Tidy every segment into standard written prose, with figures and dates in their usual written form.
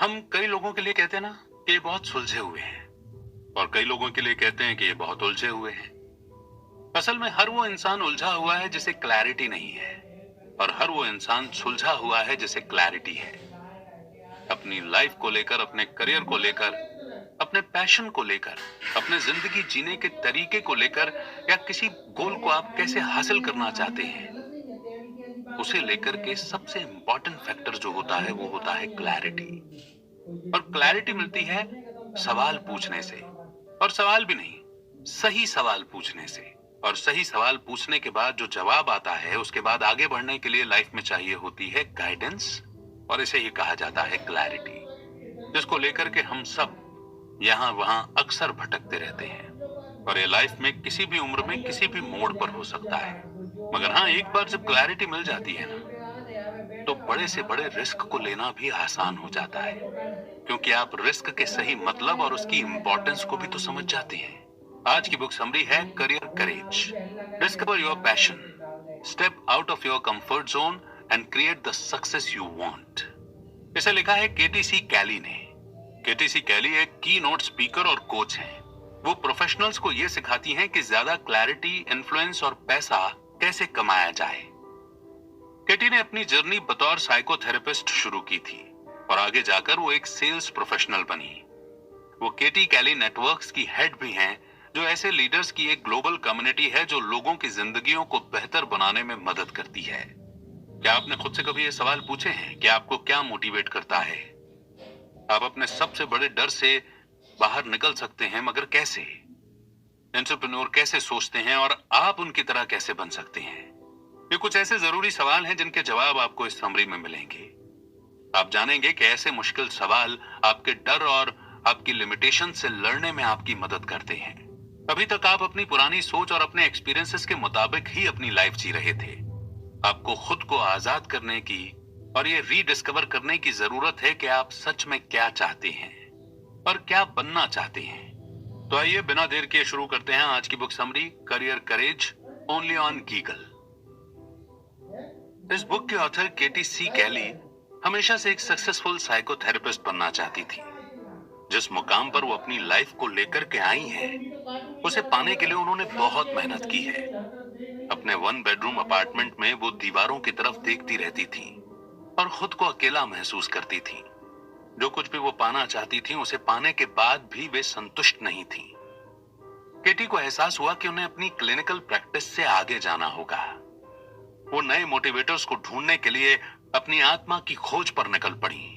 हम कई लोगों के लिए कहते हैं ना कि ये बहुत सुलझे हुए हैं, और कई लोगों के लिए कहते हैं कि ये बहुत उलझे हुए हैं। असल में हर वो इंसान उलझा हुआ है जिसे क्लैरिटी नहीं है, और हर वो इंसान सुलझा हुआ है जिसे क्लैरिटी है। अपनी लाइफ को लेकर, अपने करियर को लेकर, अपने पैशन को लेकर, अपने जिंदगी जीने के तरीके को लेकर, या किसी गोल को आप कैसे हासिल करना चाहते हैं, उसे लेकर के सबसे इंपॉर्टेंट फैक्टर जो होता है वो होता है क्लैरिटी। और क्लैरिटी मिलती है सवाल पूछने से, और सवाल भी नहीं, सही सवाल पूछने से। और सही सवाल पूछने के बाद जो जवाब आता है, उसके बाद आगे बढ़ने के लिए लाइफ में चाहिए होती है गाइडेंस, और इसे ही कहा जाता है क्लैरिटी, जिसको लेकर के हम सब यहाँ वहां अक्सर भटकते रहते हैं। और ये लाइफ में किसी भी उम्र में किसी भी मोड़ पर हो सकता है। मगर हाँ, एक बार जब क्लैरिटी मिल जाती है ना, तो बड़े से बड़े रिस्क को लेना भी आसान हो जाता है, क्योंकि आप रिस्क के सही मतलब और उसकी इंपॉर्टेंस को भी तो समझ जाते हैं। आज की बुक समरी है career courage. Discover your passion, step out of your comfort zone and create the success you want. इसे लिखा है केटीसी कैली ने। केटीसी कैली एक की नोट स्पीकर और कोच हैं। वो प्रोफेशनल्स को ये सिखाती हैं कि ज्यादा क्लैरिटी, इन्फ्लुएंस और पैसा कैसे कमाया जाए। केटी ने अपनी जर्नी बतौर साइकोथेरेपिस्ट शुरू की थी, और आगे जाकर वो एक सेल्स प्रोफेशनल बनी। वो केटी कैली नेटवर्क्स की हेड भी हैं, जो ऐसे लीडर्स की एक ग्लोबल कम्युनिटी है जो लोगों की जिंदगियों को बेहतर बनाने में मदद करती है। क्या आपने खुद से कभी ये सवाल पूछे हैं कि आपको क्या मोटिवेट करता है? आप अपने सबसे बड़े डर से बाहर निकल सकते हैं, मगर कैसे? एंटरप्रेन्योर कैसे सोचते हैं, और आप उनकी तरह कैसे बन सकते हैं? ये कुछ ऐसे जरूरी सवाल हैं जिनके जवाब आपको इस समरी में मिलेंगे। आप जानेंगे कि ऐसे मुश्किल सवाल आपके डर और आपकी लिमिटेशन से लड़ने में आपकी मदद करते हैं। अभी तक आप अपनी पुरानी सोच और अपने एक्सपीरियंसेस के मुताबिक ही अपनी लाइफ जी रहे थे। आपको खुद को आजाद करने की और ये रीडिस्कवर करने की जरूरत है कि आप सच में क्या चाहते हैं और क्या बनना चाहते हैं। तो आइए बिना देर किए शुरू करते हैं आज की book summary career courage, only on Google. इस बुक के ऑथर केटी सी कैली हमेशा से एक सक्सेसफुल साइकोथेरेपिस्ट बनना चाहती थी। जिस मुकाम पर वो अपनी लाइफ को लेकर के आई हैं, उसे पाने के लिए उन्होंने बहुत मेहनत की है। अपने 1 बेडरूम अपार्टमेंट में वो दीवारों की तरफ देखती रहती थी और खुद को अकेला महसूस करती थी। जो कुछ भी वो पाना चाहती थी, उसे पाने के बाद भी वे संतुष्ट नहीं थी। केटी को एहसास हुआ कि उन्हें अपनी क्लिनिकल प्रैक्टिस से आगे जाना होगा। वो नए मोटिवेटर्स को ढूंढने के लिए अपनी आत्मा की खोज पर निकल पड़ी।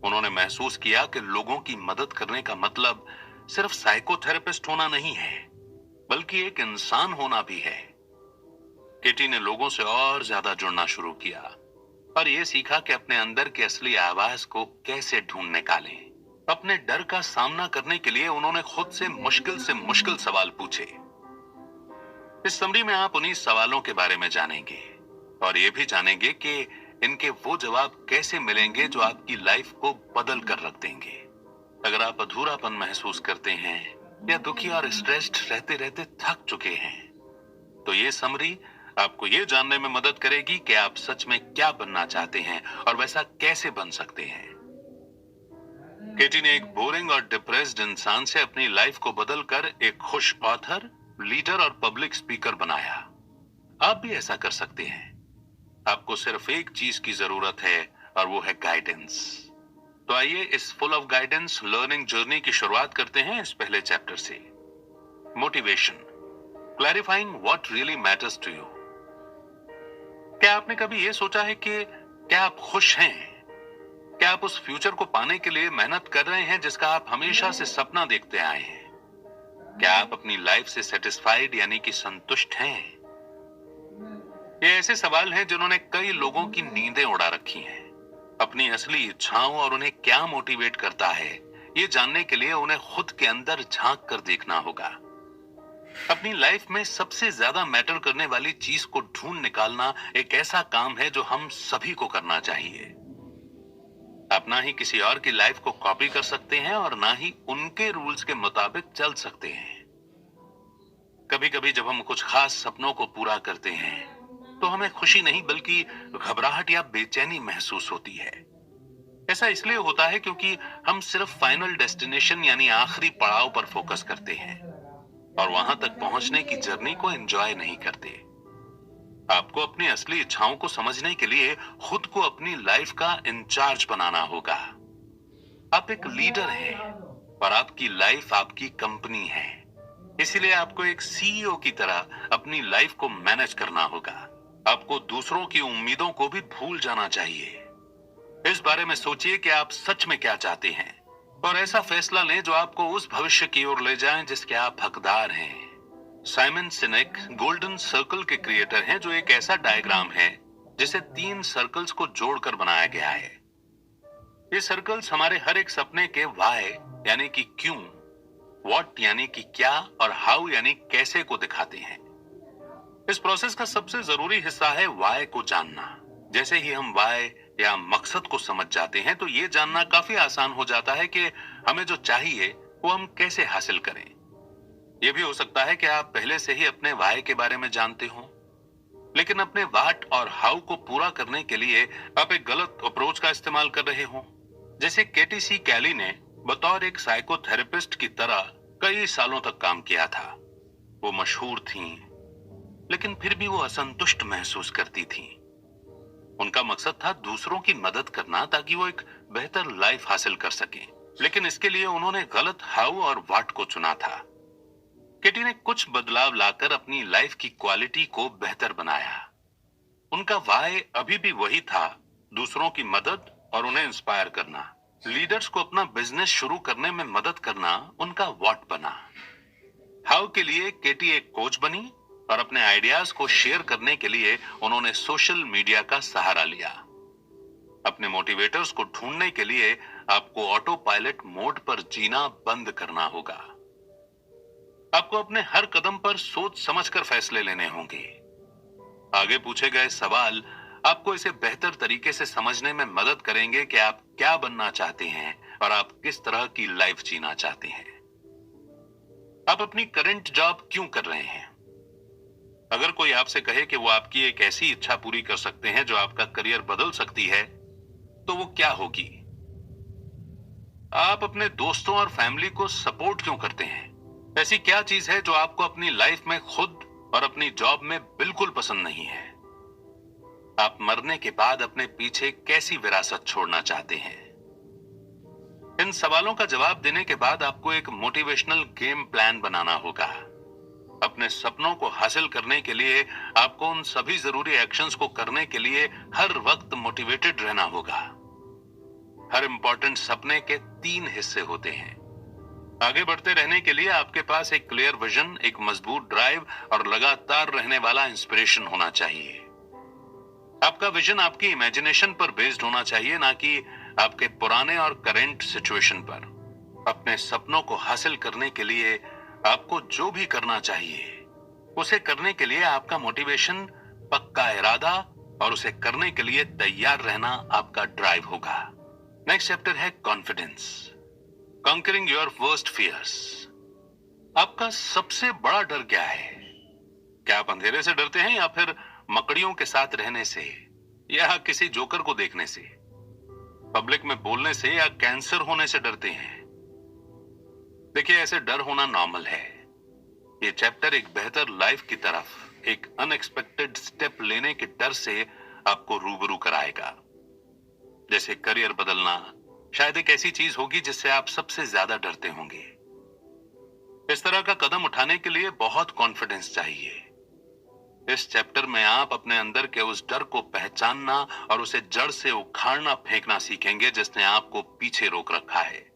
उन्होंने महसूस किया कि लोगों की मदद करने का मतलब सिर्फ साइकोथेरेपिस्ट होना नहीं है, बल्कि एक इंसान होना भी है। केटी ने लोगों से और ज्यादा जुड़ना शुरू किया और यह सीखा कि अपने अंदर की असली आवाज को कैसे ढूंढ निकालें। अपने डर का सामना करने के लिए उन्होंने खुद से मुश्किल सवाल पूछे। इस समरी में आप उन्हीं सवालों के बारे में जानेंगे, और ये भी जानेंगे कि इनके वो जवाब कैसे मिलेंगे जो आपकी लाइफ को बदल कर रख देंगे। अगर आप अधूरापन महसूस करते हैं या दुखी और स्ट्रेस्ड रहते रहते थक चुके हैं, तो ये समरी आपको ये जानने में मदद करेगी कि आप सच में क्या बनना चाहते हैं और वैसा कैसे बन सकते हैं। केटी ने एक बोरिंग और डिप्रेस्ड इंसान से अपनी लाइफ को बदलकर एक खुश ऑथर, लीडर और पब्लिक स्पीकर बनाया। आप भी ऐसा कर सकते हैं। आपको सिर्फ एक चीज की जरूरत है, और वो है गाइडेंस। तो आइए इस full of guidance learning journey की शुरुआत करते हैं इस पहले चैप्टर से। Motivation, clarifying what really matters to you. क्या आपने कभी ये सोचा है कि क्या आप खुश हैं? क्या आप उस फ्यूचर को पाने के लिए मेहनत कर रहे हैं जिसका आप हमेशा से सपना देखते आए हैं? क्या आप अपनी लाइफ से सेटिस्फाइड यानी कि संतुष्ट हैं? ये ऐसे सवाल हैं जिन्होंने कई लोगों की नींदें उड़ा रखी हैं। अपनी असली इच्छाओं और उन्हें क्या मोटिवेट करता है, ये जानने के लिए उन्हें खुद के अंदर झांक कर देखना होगा। अपनी लाइफ में सबसे ज्यादा मैटर करने वाली चीज को ढूंढ निकालना एक ऐसा काम है जो हम सभी को करना चाहिए। आप ना ही किसी और की लाइफ को कॉपी कर सकते हैं और ना ही उनके रूल्स के मुताबिक चल सकते हैं। कभी कभी जब हम कुछ खास सपनों को पूरा करते हैं, तो हमें खुशी नहीं बल्कि घबराहट या बेचैनी महसूस होती है। ऐसा इसलिए होता है क्योंकि हम सिर्फ फाइनल डेस्टिनेशन यानी आखिरी पड़ाव पर फोकस करते हैं और वहां तक पहुंचने की जर्नी को एंजॉय नहीं करते। आपको अपनी असली इच्छाओं को समझने के लिए खुद को अपनी लाइफ का इंचार्ज बनाना होगा। आप एक लीडर हैं और आपकी लाइफ आपकी कंपनी है, इसीलिए आपको एक सीईओ की तरह अपनी लाइफ को मैनेज करना होगा। आपको दूसरों की उम्मीदों को भी भूल जाना चाहिए। इस बारे में सोचिए कि आप सच में क्या चाहते हैं और ऐसा फैसला लें जो आपको उस भविष्य की ओर ले जाए जिसके आप हकदार हैं। साइमन सिनेक गोल्डन सर्कल के क्रिएटर हैं, जो एक ऐसा डायग्राम है जिसे 3 सर्कल्स को जोड़कर बनाया गया है। ये सर्कल्स हमारे हर एक सपने के व्हाई यानी कि क्यों, व्हाट यानी कि क्या और हाउ यानी कैसे को दिखाते हैं। इस प्रोसेस का सबसे जरूरी हिस्सा है व्हाई को जानना। जैसे ही हम व्हाई या मकसद को समझ जाते हैं तो ये जानना काफी आसान हो जाता है कि हमें जो चाहिए वो हम कैसे हासिल करें। यह भी हो सकता है कि आप पहले से ही अपने व्हाई के बारे में जानते हो, लेकिन अपने व्हाट और हाउ को पूरा करने के लिए आप एक गलत अप्रोच का इस्तेमाल कर रहे हो। जैसे केटी सी कैली ने बतौर एक साइकोथेरेपिस्ट की तरह कई सालों तक काम किया था। वो मशहूर थीं, लेकिन फिर भी वो असंतुष्ट महसूस करती थीं। उनका मकसद था दूसरों की मदद करना ताकि वो एक बेहतर लाइफ हासिल कर सकें, लेकिन इसके लिए उन्होंने गलत हाउ और व्हाट को चुना था। केटी ने कुछ बदलाव लाकर अपनी लाइफ की क्वालिटी को बेहतर बनाया। उनका व्हाई अभी भी वही था, दूसरों की मदद और उन्हें इंस्पायर करना। लीडर्स को अपना बिजनेस शुरू करने में मदद करना उनका व्हाट बना। हाउ के लिए केटी एक कोच बनी और अपने आइडियाज को शेयर करने के लिए उन्होंने सोशल मीडिया का सहारा लिया। अपने मोटिवेटर्स को ढूंढने के लिए आपको ऑटो पायलट मोड पर जीना बंद करना होगा। आपको अपने हर कदम पर सोच समझकर फैसले लेने होंगे। आगे पूछे गए सवाल आपको इसे बेहतर तरीके से समझने में मदद करेंगे कि आप क्या बनना चाहते हैं और आप किस तरह की लाइफ जीना चाहते हैं। आप अपनी करंट जॉब क्यों कर रहे हैं? अगर कोई आपसे कहे कि वो आपकी एक ऐसी इच्छा पूरी कर सकते हैं जो आपका करियर बदल सकती है, तो वो क्या होगी? आप अपने दोस्तों और फैमिली को सपोर्ट क्यों करते हैं? ऐसी क्या चीज है जो आपको अपनी लाइफ में खुद और अपनी जॉब में बिल्कुल पसंद नहीं है? आप मरने के बाद अपने पीछे कैसी विरासत छोड़ना चाहते हैं? इन सवालों का जवाब देने के बाद आपको एक मोटिवेशनल गेम प्लान बनाना होगा। अपने सपनों को हासिल करने के लिए आपको उन सभी जरूरी एक्शंस को करने के लिए हर वक्त मोटिवेटेड रहना होगा। हर इंपॉर्टेंट सपने के 3 हिस्से होते हैं। आगे बढ़ते रहने के लिए आपके पास एक क्लियर विजन, एक मजबूत ड्राइव और लगातार रहने वाला इंस्पिरेशन होना चाहिए। आपका विजन आपकी इमेजिनेशन पर बेस्ड होना चाहिए, ना कि आपके पुराने और करंट सिचुएशन पर। अपने सपनों को हासिल करने के लिए आपको जो भी करना चाहिए, उसे करने के लिए आपका मोटिवेशन, पक्का इरादा और उसे करने के लिए तैयार रहना आपका ड्राइव होगा। नेक्स्ट चैप्टर है confidence, conquering your worst fears. आपका सबसे बड़ा डर क्या है? क्या आप अंधेरे से डरते हैं या फिर मकड़ियों के साथ रहने से, या किसी जोकर को देखने से, पब्लिक में बोलने से या कैंसर होने से डरते हैं? देखिए, ऐसे डर होना नॉर्मल है। ये चैप्टर एक बेहतर लाइफ की तरफ एक अनएक्सपेक्टेड स्टेप लेने के डर से आपको रूबरू कराएगा। जैसे करियर बदलना शायद एक ऐसी चीज होगी जिससे आप सबसे ज्यादा डरते होंगे। इस तरह का कदम उठाने के लिए बहुत कॉन्फिडेंस चाहिए। इस चैप्टर में आप अपने अंदर के उस डर को पहचानना और उसे जड़ से उखाड़ना फेंकना सीखेंगे जिसने आपको पीछे रोक रखा है।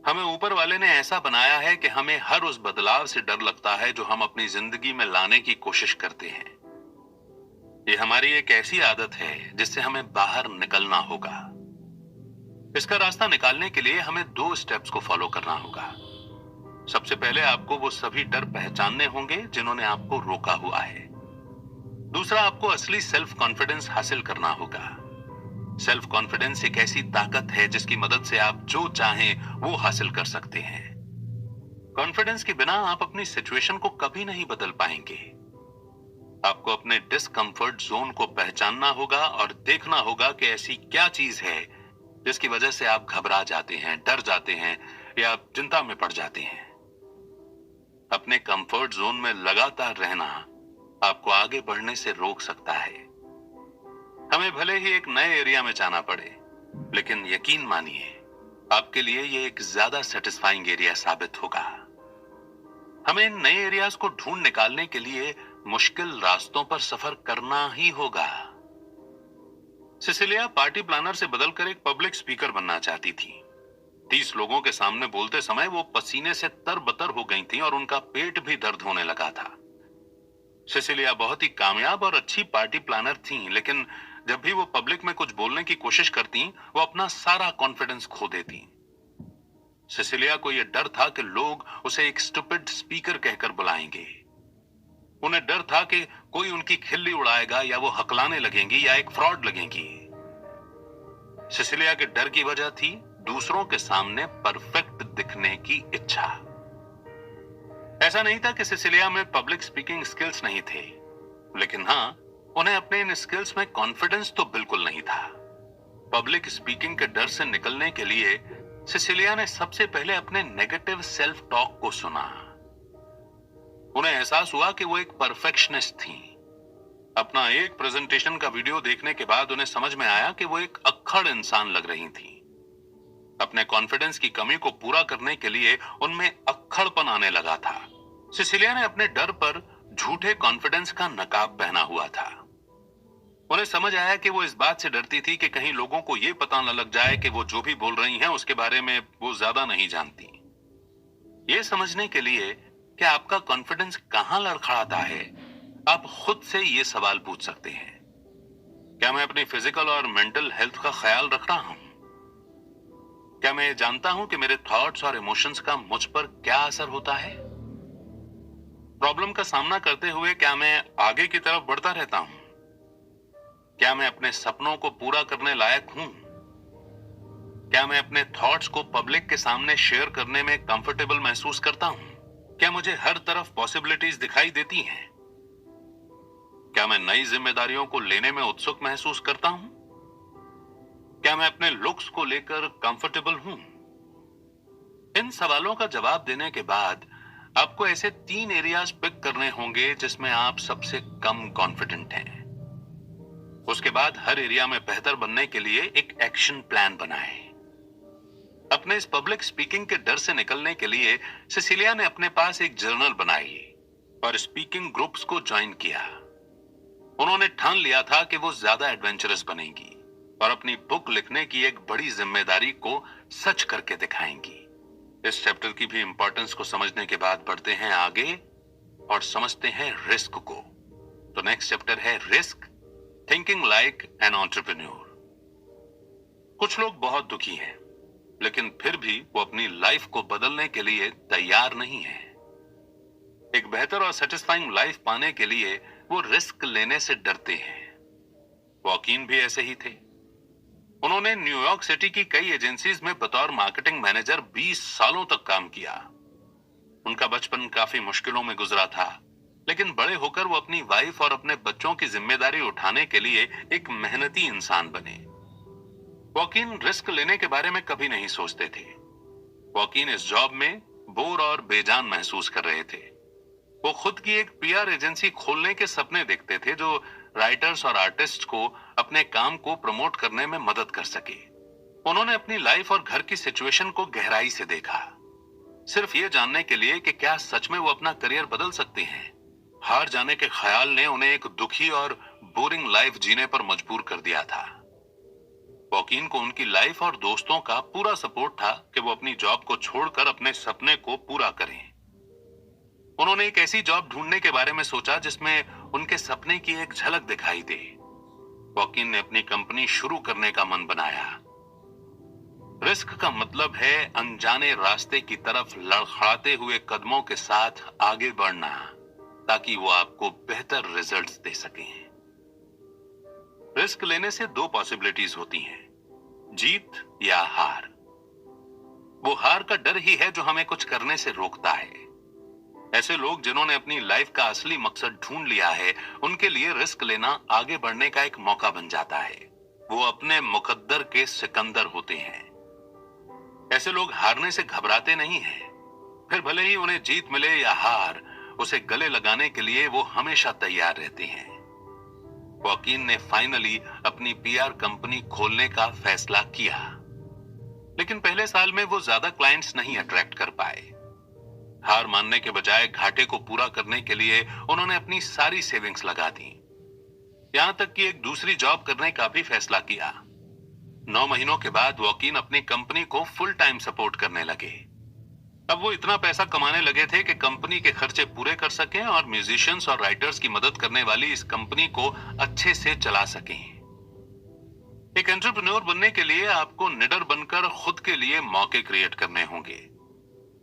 हमें ऊपर वाले ने ऐसा बनाया है कि हमें हर उस बदलाव से डर लगता है जो हम अपनी जिंदगी में लाने की कोशिश करते हैं। ये हमारी एक ऐसी आदत है जिससे हमें बाहर निकलना होगा। इसका रास्ता निकालने के लिए हमें 2 स्टेप्स को फॉलो करना होगा। सबसे पहले आपको वो सभी डर पहचानने होंगे जिन्होंने आपको रोका हुआ है। दूसरा, आपको असली सेल्फ कॉन्फिडेंस हासिल करना होगा। सेल्फ कॉन्फिडेंस एक ऐसी ताकत है जिसकी मदद से आप जो चाहें वो हासिल कर सकते हैं। कॉन्फिडेंस के बिना आप अपनी सिचुएशन को कभी नहीं बदल पाएंगे। आपको अपने डिस्कंफर्ट जोन को पहचानना होगा और देखना होगा कि ऐसी क्या चीज है जिसकी वजह से आप घबरा जाते हैं, डर जाते हैं या चिंता में पड़ जाते हैं। अपने कंफर्ट जोन में लगातार रहना आपको आगे बढ़ने से रोक सकता है। हमें भले ही एक नए एरिया में जाना पड़े, लेकिन यकीन मानिए आपके लिए ये एक ज्यादा सेटिस्फाइंग एरिया साबित होगा। हमें इन नए एरियाज को ढूंढ निकालने के लिए मुश्किल रास्तों पर सफर करना ही होगा। सिसिलिया पार्टी प्लानर से बदलकर एक पब्लिक स्पीकर बनना चाहती थी। 30 लोगों के सामने बोलते समय वो पसीने से तरबतर हो गई थी और उनका पेट भी दर्द होने लगा था। सिसिलिया बहुत ही कामयाब और अच्छी पार्टी प्लानर थी, लेकिन जब भी वो पब्लिक में कुछ बोलने की कोशिश करती, वो अपना सारा कॉन्फिडेंस खो देती। सिसिलिया को यह डर था कि लोग उसे एक स्टूपिड स्पीकर कहकर बुलाएंगे। उन्हें डर था कि कोई उनकी खिल्ली उड़ाएगा या वो हकलाने लगेंगी या एक फ्रॉड लगेंगी। सिसिलिया के डर की वजह थी दूसरों के सामने परफेक्ट दिखने की इच्छा। ऐसा नहीं था कि सिसिलिया में पब्लिक स्पीकिंग स्किल्स नहीं थे, लेकिन हां, उन्हें अपने इन स्किल्स में कॉन्फिडेंस तो बिल्कुल नहीं था। पब्लिक स्पीकिंग के डर से निकलने के लिए सिसिलिया ने सबसे पहले अपने नेगेटिव सेल्फ टॉक को सुना। उन्हें एहसास हुआ कि वो एक परफेक्शनिस्ट थी। अपना एक प्रेजेंटेशन का वीडियो देखने के बाद उन्हें समझ में आया कि वो एक अक्खड़ इंसान लग रही थी। अपने कॉन्फिडेंस की कमी को पूरा करने के लिए उनमें अक्खड़पन आने लगा था। सिसिलिया ने अपने डर पर झूठे कॉन्फिडेंस का नकाब पहना हुआ था। उन्हें समझ आया कि वो इस बात से डरती थी कि कहीं लोगों को यह पता न लग जाए कि वो जो भी बोल रही हैं उसके बारे में वो ज्यादा नहीं जानती। ये समझने के लिए कि आपका कॉन्फिडेंस कहां लड़खड़ाता है, आप खुद से ये सवाल पूछ सकते हैं। क्या मैं अपनी फिजिकल और मेंटल हेल्थ का ख्याल रख रहा हूं? क्या मैं जानता हूं कि मेरे थॉट्स और इमोशंस का मुझ पर क्या असर होता है? प्रॉब्लम का सामना करते हुए क्या मैं आगे की तरफ बढ़ता रहता हूं? क्या मैं अपने सपनों को पूरा करने लायक हूं? क्या मैं अपने थॉट्स को पब्लिक के सामने शेयर करने में कंफर्टेबल महसूस करता हूं? क्या मुझे हर तरफ पॉसिबिलिटीज दिखाई देती हैं? क्या मैं नई जिम्मेदारियों को लेने में उत्सुक महसूस करता हूं? क्या मैं अपने लुक्स को लेकर कंफर्टेबल हूं? इन सवालों का जवाब देने के बाद आपको ऐसे 3 एरियाज पिक करने होंगे जिसमें आप सबसे कम कॉन्फिडेंट हैं। उसके बाद हर एरिया में बेहतर बनने के लिए एक एक्शन प्लान बनाएं। अपने इस पब्लिक स्पीकिंग के डर से निकलने के लिए सिसिलिया ने अपने पास एक जर्नल बनाई और स्पीकिंग ग्रुप्स को ज्वाइन किया। उन्होंने ठान लिया था कि वो ज्यादा एडवेंचरस बनेंगी और अपनी बुक लिखने की एक बड़ी जिम्मेदारी को सच करके दिखाएंगी। इस चैप्टर की भी इंपॉर्टेंस को समझने के बाद बढ़ते हैं आगे और समझते हैं रिस्क को। तो नेक्स्ट चैप्टर है risk, thinking like an entrepreneur. कुछ लोग बहुत दुखी हैं, लेकिन फिर भी वो अपनी लाइफ को बदलने के लिए तैयार नहीं है। एक बेहतर और सेटिस्फाइंग लाइफ पाने के लिए वो रिस्क लेने से डरते हैं। वॉकिन भी ऐसे ही थे। उन्होंने न्यूयॉर्क सिटी की कई एजेंसीज में बतौर मार्केटिंग मैनेजर 20 सालों तक काम किया। उनका बचपन काफी मुश्किलों में गुजरा था, लेकिन बड़े होकर वो अपनी वाइफ और अपने बच्चों की जिम्मेदारी उठाने के लिए एक मेहनती इंसान बने। वॉकिन रिस्क लेने के बारे में कभी नहीं सोचते थे। वॉकिन इस जॉब में बोर और बेजान महसूस कर रहे थे। वो खुद की एक पीआर एजेंसी खोलने के सपने देखते थे जो राइटर्स और आर्टिस्ट को अपने काम को प्रमोट करने में मदद कर सके। उन्होंने अपनी लाइफ और घर की सिचुएशन को गहराई से देखा, सिर्फ ये जानने के लिए कि क्या सच में वो अपना करियर बदल सकते हैं। हार जाने के ख्याल ने उन्हें एक दुखी और बोरिंग लाइफ जीने पर मजबूर कर दिया था। वॉकिन को उनकी लाइफ और दोस्तों का पूरा सपोर्ट था कि वो अपनी जॉब को छोड़कर अपने सपने को पूरा करें। उन्होंने एक ऐसी जॉब ढूंढने के बारे में सोचा जिसमें उनके सपने की एक झलक दिखाई दे। वॉकिन ने अपनी कंपनी शुरू करने का मन बनाया। रिस्क का मतलब है अनजाने रास्ते की तरफ लड़खड़ाते हुए कदमों के साथ आगे बढ़ना, ताकि वो आपको बेहतर रिजल्ट्स दे सकें। रिस्क लेने से 2 पॉसिबिलिटीज होती हैं, जीत या हार। वो हार का डर ही है जो हमें कुछ करने से रोकता है। ऐसे लोग जिन्होंने अपनी लाइफ का असली मकसद ढूंढ लिया है, उनके लिए रिस्क लेना आगे बढ़ने का एक मौका बन जाता है। वो अपने मुकद्दर के सिकंदर होते हैं। ऐसे लोग हारने से घबराते नहीं हैं। फिर भले ही उन्हें जीत मिले या हार, उसे गले लगाने के लिए वो हमेशा तैयार रहते हैं। वॉकिन ने फाइनली अपनी पीआर कंपनी खोलने का फैसला किया, लेकिन पहले साल में वो ज्यादा क्लाइंट्स नहीं अट्रैक्ट कर पाए। हार मानने के बजाय घाटे को पूरा करने के लिए उन्होंने अपनी सारी सेविंग्स लगा दी। यहां तक कि एक दूसरी जॉब करने का भी फैसला किया। 9 महीनों के बाद वॉकिन अपनी कंपनी को फुल टाइम सपोर्ट करने लगे। अब वो इतना पैसा कमाने लगे थे कि कंपनी के खर्चे पूरे कर सकें और म्यूजिशियंस और राइटर्स की मदद करने वाली इस कंपनी को अच्छे से चला सकें। एक एंटरप्रेन्योर बनने के लिए आपको निडर बनकर खुद के लिए मौके क्रिएट करने होंगे।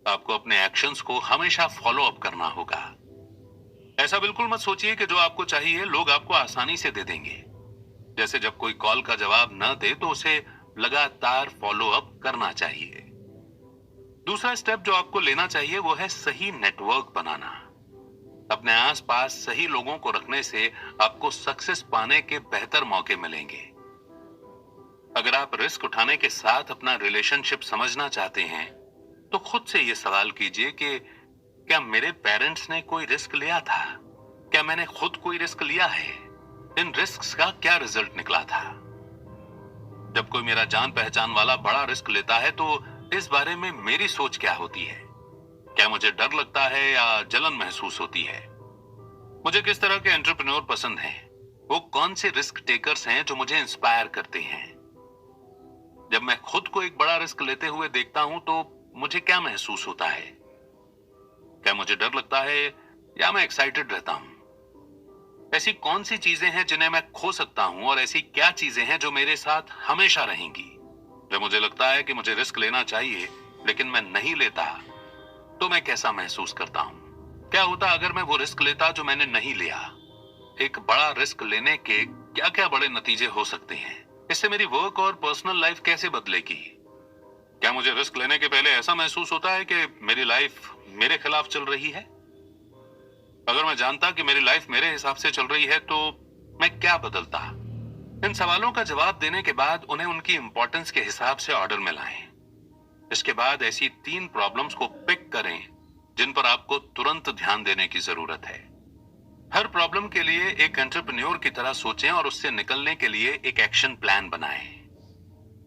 आपको अपने एक्शंस को हमेशा फॉलो अप करना होगा। ऐसा बिल्कुल मत सोचिए कि जो आपको चाहिए लोग आपको आसानी से दे देंगे। जैसे जब कोई कॉल का जवाब न दे तो उसे लगातार फॉलो अप करना चाहिए। दूसरा स्टेप जो आपको लेना चाहिए वो है सही नेटवर्क बनाना। अपने आसपास सही लोगों को रखने से आपको सक्सेस पाने के बेहतर मौके मिलेंगे। अगर आप रिस्क उठाने के साथ अपना रिलेशनशिप समझना चाहते हैं तो खुद से यह सवाल कीजिए कि क्या मेरे पेरेंट्स ने कोई रिस्क लिया था? क्या मैंने खुद कोई रिस्क लिया है? इन रिस्क्स का क्या रिजल्ट निकला था? जब कोई मेरा जान पहचान वाला बड़ा रिस्क लेता है तो इस बारे में मेरी सोच क्या होती है? क्या मुझे डर लगता है या जलन महसूस होती है? मुझे किस तरह के एंटरप्रेन्योर पसंद हैं? वो कौन से रिस्क टेकर्स हैं जो मुझे इंस्पायर करते हैं? जब मैं खुद को एक बड़ा रिस्क लेते हुए देखता हूं तो मुझे क्या महसूस होता है? क्या मुझे डर लगता है या मैं एक्साइटेड रहता हूं? ऐसी कौन सी चीजें हैं जिन्हें मैं खो सकता हूं और ऐसी क्या चीजें हैं जो मेरे साथ हमेशा रहेंगी? जब मुझे लगता है कि मुझे रिस्क लेना चाहिए लेकिन मैं नहीं लेता तो मैं कैसा महसूस करता हूं? क्या होता अगर मैं वो रिस्क लेता जो मैंने नहीं लिया? एक बड़ा रिस्क लेने के क्या क्या बड़े नतीजे हो सकते हैं? इससे मेरी वर्क और पर्सनल लाइफ कैसे बदलेगी? क्या मुझे रिस्क लेने के पहले ऐसा महसूस होता है कि मेरी लाइफ मेरे खिलाफ चल रही है? अगर मैं जानता कि मेरी लाइफ मेरे हिसाब से चल रही है तो मैं क्या बदलता? इन सवालों का जवाब देने के बाद उन्हें उनकी इंपॉर्टेंस के हिसाब से ऑर्डर में लाएं। इसके बाद ऐसी 3 प्रॉब्लम्स को पिक करें जिन पर आपको तुरंत ध्यान देने की जरूरत है। हर प्रॉब्लम के लिए एक एंटरप्रेन्योर की तरह सोचें और उससे निकलने के लिए एक एक्शन प्लान बनाएं।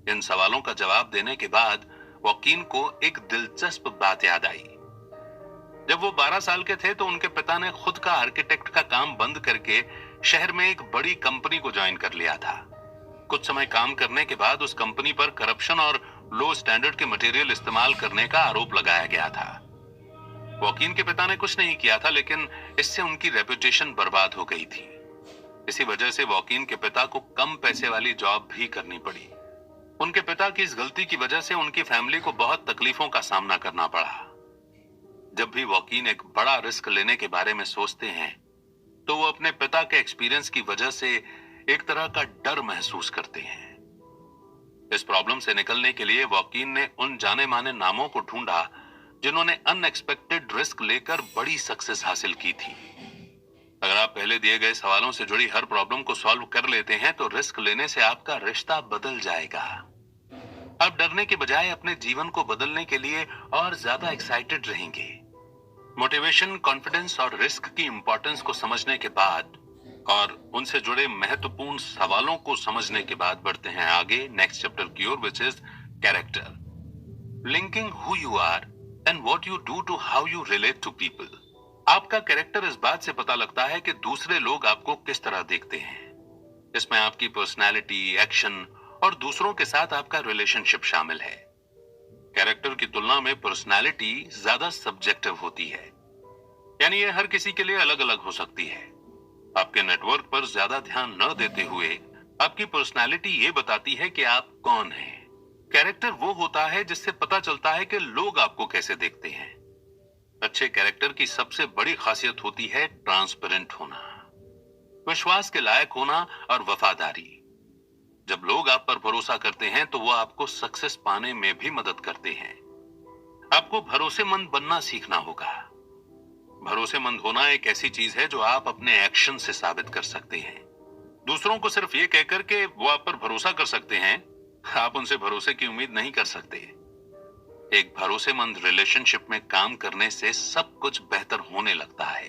इन सवालों का जवाब देने के बाद वॉकिन को एक दिलचस्प बात याद आई। जब वो 12 साल के थे तो उनके पिता ने खुद का आर्किटेक्ट का काम बंद करके शहर में एक बड़ी कंपनी को ज्वाइन कर लिया था। कुछ समय काम करने के बाद उस कंपनी पर करप्शन और लो स्टैंडर्ड के मटेरियल इस्तेमाल करने का आरोप लगाया गया था। वॉकिन के पिता ने कुछ नहीं किया था लेकिन इससे उनकी रेपुटेशन बर्बाद हो गई थी। इसी वजह से वॉकिन के पिता को कम पैसे वाली जॉब भी करनी पड़ी। उनके पिता की इस गलती की वजह से उनकी फैमिली को बहुत तकलीफों का सामना करना पड़ा। जब भी वॉकिन एक बड़ा रिस्क लेने के बारे में सोचते हैं तो वो अपने पिता के एक्सपीरियंस की वजह से एक तरह का डर महसूस करते हैं। इस प्रॉब्लम से निकलने के लिए वॉकिन ने उन जाने माने नामों को ढूंढा जिन्होंने अनएक्सपेक्टेड रिस्क लेकर बड़ी सक्सेस हासिल की थी। अगर आप पहले दिए गए सवालों से जुड़ी हर प्रॉब्लम को सॉल्व कर लेते हैं तो रिस्क लेने से आपका रिश्ता बदल जाएगा। आप डरने के बजाय अपने जीवन को बदलने के लिए और ज्यादा एक्साइटेड रहेंगे। मोटिवेशन, कॉन्फिडेंस और रिस्क की इंपॉर्टेंस को समझने के बाद और उनसे जुड़े महत्वपूर्ण सवालों को समझने के बाद बढ़ते हैं आगे नेक्स्ट चैप्टर की ओर, which is character. Linking who you are and what you do to how you relate to people. आपका कैरेक्टर इस बात से पता लगता है कि दूसरे लोग आपको किस तरह देखते हैं। इसमें आपकी पर्सनैलिटी, एक्शन और दूसरों के साथ आपका रिलेशनशिप शामिल है। कैरेक्टर की तुलना में पर्सनैलिटी ज्यादा सब्जेक्टिव होती है, यानी ये हर किसी के लिए अलग अलग हो सकती है। आपके नेटवर्क पर ज्यादा ध्यान न देते हुए आपकी पर्सनैलिटी ये बताती है कि आप कौन हैं। कैरेक्टर वो होता है जिससे पता चलता है कि लोग आपको कैसे देखते हैं। अच्छे कैरेक्टर की सबसे बड़ी खासियत होती है ट्रांसपेरेंट होना, विश्वास के लायक होना और वफादारी। जब लोग आप पर भरोसा करते हैं तो वो आपको सक्सेस पाने में भी मदद करते हैं। आपको भरोसेमंद बनना सीखना होगा। भरोसेमंद होना एक ऐसी चीज है जो आप अपने एक्शन से साबित कर सकते हैं। दूसरों को सिर्फ ये कहकर के वो आप पर भरोसा कर सकते हैं, आप उनसे भरोसे की उम्मीद नहीं कर सकते। एक भरोसेमंद रिलेशनशिप में काम करने से सब कुछ बेहतर होने लगता है।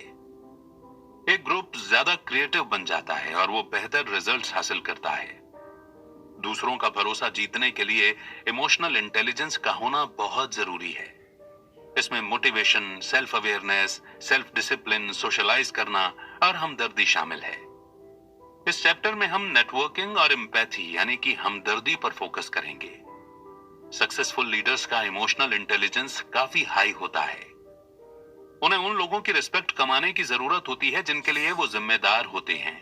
एक ग्रुप ज्यादा क्रिएटिव बन जाता है और वो बेहतर रिजल्ट्स हासिल करता है। दूसरों का भरोसा जीतने के लिए इमोशनल इंटेलिजेंस का होना बहुत जरूरी है। इसमें motivation, self awareness, self discipline, socialise करना और हमदर्दी शामिल है। इस चैप्टर में हम नेटवर्किंग और एम्पैथी यानी कि हमदर्दी पर फोकस करेंगे। सक्सेसफुल लीडर्स का इमोशनल इंटेलिजेंस काफी हाई होता है। उन्हें उन लोगों की रिस्पेक्ट कमाने की जरूरत होती है जिनके लिए वो जिम्मेदार होते हैं।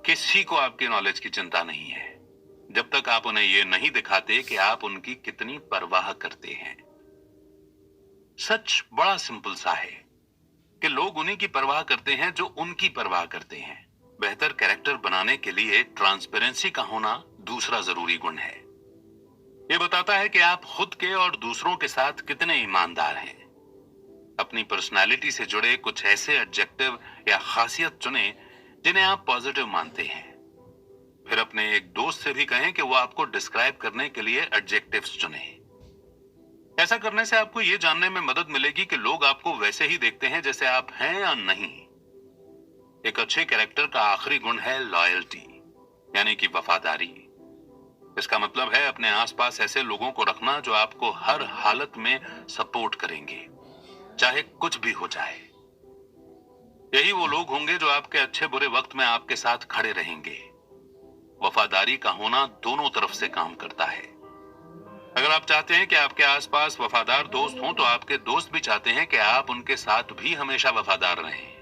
किसी को आपकी नॉलेज की चिंता नहीं है जब तक आप उन्हें यह नहीं दिखाते कि आप उनकी कितनी परवाह करते हैं। सच बड़ा सिंपल सा है कि लोग उन्हीं की परवाह करते हैं जो उनकी परवाह करते हैं। बेहतर कैरेक्टर बनाने के लिए ट्रांसपेरेंसी का होना दूसरा जरूरी गुण है। यह बताता है कि आप खुद के और दूसरों के साथ कितने ईमानदार हैं। अपनी पर्सनालिटी से जुड़े कुछ ऐसे एडजेक्टिव या खासियत चुनें जिन्हें आप पॉजिटिव मानते हैं। फिर अपने एक दोस्त से भी कहें कि वो आपको डिस्क्राइब करने के लिए एडजेक्टिव्स चुने। ऐसा करने से आपको यह जानने में मदद मिलेगी कि लोग आपको वैसे ही देखते हैं जैसे आप हैं या नहीं। एक अच्छे कैरेक्टर का आखिरी गुण है लॉयल्टी यानी कि वफादारी। इसका मतलब है अपने आसपास ऐसे लोगों को रखना जो आपको हर हालत में सपोर्ट करेंगे, चाहे कुछ भी हो जाए। यही वो लोग होंगे जो आपके अच्छे बुरे वक्त में आपके साथ खड़े रहेंगे। वफादारी का होना दोनों तरफ से काम करता है। अगर आप चाहते हैं कि आपके आसपास वफादार दोस्त हों तो आपके दोस्त भी चाहते हैं कि आप उनके साथ भी हमेशा वफादार रहें।